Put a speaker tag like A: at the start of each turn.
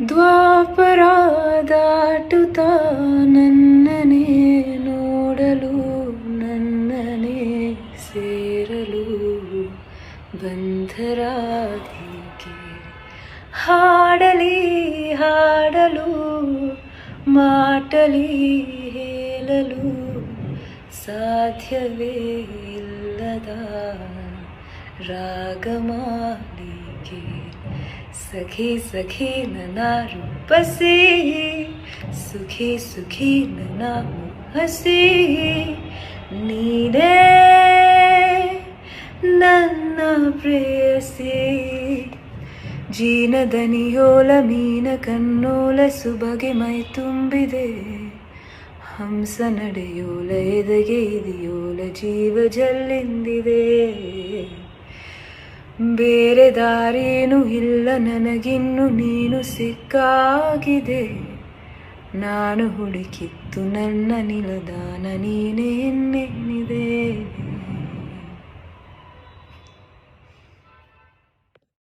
A: ದ್ವಾಪರ ದಾಟುತ್ತಾ ನನ್ನನೇ ನೋಡಲು ನನ್ನನೇ ಸೇರಲು ಬಂಧರಾಗಿಗೆ ಹಾಡಲಿ ಹಾಡಲು ಮಾಟಲಿ ಹೇಳಲು ಸಾಧ್ಯವೇ ಇಲ್ಲದ ರಾಗಮಾಲಿಕೆ ಸಖಿ ಸಖಿ ನನ್ನ ರೂಪಸಿ ಸುಖಿ ಸುಖಿ ನನ್ನ ಹಸಿ ನೀನೇ ನನ್ನ ಪ್ರೇಯಸಿ ಜೀನದನಿಯೋಲ ಮೀನ ಕನ್ನೋಲ ಸುಬಗೆ ಮೈ ತುಂಬಿದೆ ಹಂಸ ನಡೆಯೋಲ ಎದೆಗೆ ಇದೆಯೋಲ ಜೀವ ಜಲ್ಲಿಂದಿದೆ ಬೇರೆ ದಾರೇನು ಇಲ್ಲ ನನಗಿನ್ನು ನೀನು ಸಿಕ್ಕಾಗಿದೆ ನಾನು ಹುಡುಕಿತ್ತು ನನ್ನ ನಿಲದಾನ ನೀನೇ ಎನ್ನೆನಿದೆ